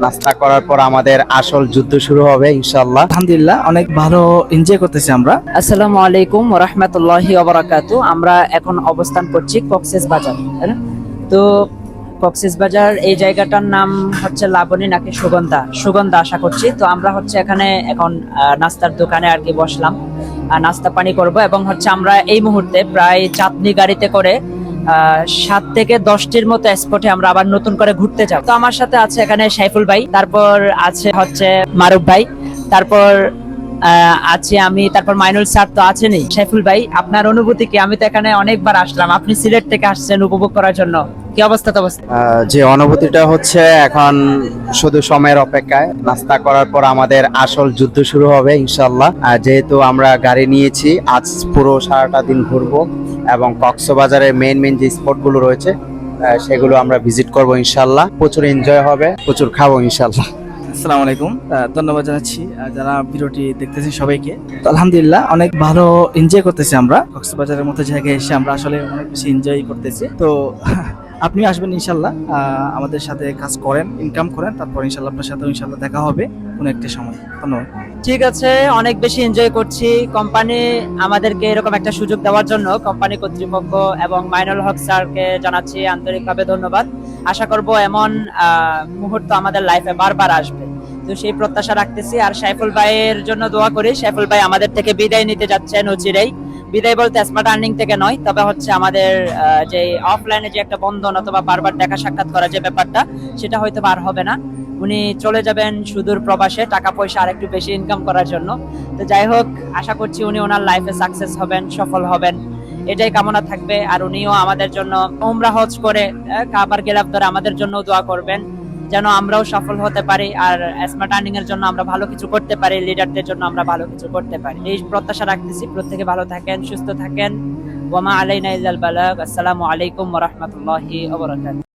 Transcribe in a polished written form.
নাস্তা করার পর আমাদের আসল যুদ্ধ শুরু হবে ইনশাআল্লাহ। আলহামদুলিল্লাহ অনেক ভালো এনজয় করতেছি আমরা। আসসালামু আলাইকুম ওয়া রাহমাতুল্লাহি ওয়া বারাকাতু। আমরা এখন অবস্থান করছি কক্সেস বাজার, তাই না? তো কক্সেস বাজার এই জায়গাটার নাম হচ্ছে লাবণী নাকি সুগন্ধা, সুগন্ধা আশা করছি। তো আমরা হচ্ছে এখানে এখন নাস্তার দোকানে আর কি বসলাম, নাস্তা পানি করব এবং হচ্ছে আমরা এই মুহূর্তে প্রায় চাঁদনি গাড়িতে করে 7 থেকে 10টির মতো স্পটে আমরা আবার নতুন করে ঘুরতে যাব। তো আমার সাথে আছে এখানে সাইফুল ভাই, তারপর আছে হচ্ছে মারুফ ভাই, তারপর আছি আমি, তারপর মাইনুল স্যার তো আছেনই। সাইফুল ভাই, আপনার অনুভূতি কি? আমি তো এখানে অনেকবার আসলাম, আপনি সিলেট থেকে আসছেন উপভোগ করার জন্য, কি অবস্থা? তো অবস্থা যে অনুভূতিটা হচ্ছে এখন শুধু সময়ের অপেক্ষায়। নাস্তা করার পর আমাদের আসল যুদ্ধ শুরু হবে ইনশাআল্লাহ। যেহেতু আমরা গাড়ি নিয়েছি, আজ পুরো সারাটা দিন ঘুরবো এবং কক্সবাজারের মেইন যে স্পটগুলো রয়েছে সেগুলো আমরা ভিজিট করব ইনশাআল্লাহ। প্রচুর এনজয় হবে, প্রচুর খাবো ইনশাআল্লাহ। আসসালামু আলাইকুম, ধন্যবাদ জানাচ্ছি যারা ভিডিওটি দেখতেছেন সবাইকে। তো আলহামদুলিল্লাহ অনেক ভালো এনজয় করতেছি আমরা। কক্সবাজারের মতো জায়গায় এসে আমরা আসলে অনেক বেশি এনজয় করতেছি। তো আপনি আসবেন ইনশাল্লাহ, আমাদের সাথে কাজ করেন, ইনকাম করেন, তারপর ইনশাল্লাহ আপনার সাথে ইনশাল্লাহ দেখা হবে কোনো একটা সময়। ধন্যবাদ। ঠিক আছে, অনেক বেশি এনজয় করছি। কোম্পানি আমাদেরকে এরকম একটা সুযোগ দেওয়ার জন্য কোম্পানি কর্তৃপক্ষ এবং মাইনুল হক স্যারকে জানাচ্ছি আন্তরিকভাবে ধন্যবাদ। আশা করব এমন মুহূর্ত আমাদের লাইফে বারবার আসবে, তো সেই প্রত্যাশা রাখতেছি। আর সাইফুল ভাইয়ের জন্য দোয়া করি। সাইফুল ভাই আমাদের থেকে বিদায় নিতে যাচ্ছেন অচিরেই। বিদায় বলতে স্মার্ট আর্নিং থেকে নয়, তবে হচ্ছে আমাদের যে অফলাইনে যে একটা বন্ধন অথবা বারবার দেখা সাক্ষাৎ করা যে ব্যাপারটা, সেটা হয়তো আর হবে না। উনি চলে যাবেন সুদূর প্রবাসে টাকা পয়সা আরেকটু বেশি ইনকাম করার জন্য। তো যাই হোক, আশা করছি উনি ওনার লাইফে সাকসেস হবেন, সফল হবেন, এটাই কামনা থাকবে। আর উনিও আমাদের জন্য উমরা হজ করে কাবার গিলাফ ধরে আমাদের জন্য দোয়া করবেন, যেন আমরাও সফল হতে পারি আর স্মার্ট আর্নিং এর জন্য আমরা ভালো কিছু করতে পারি, লিডারদের জন্য আমরা ভালো কিছু করতে পারি। এই প্রত্যাশা রাখতেছি। প্রত্যেকে ভালো থাকেন, সুস্থ থাকেন। ওয়া মা আলাইনা ইল্লাল বালাগ। আসসালামু আলাইকুম ওয়া রাহমাতুল্লাহি ওয়া বারাকাতুহু।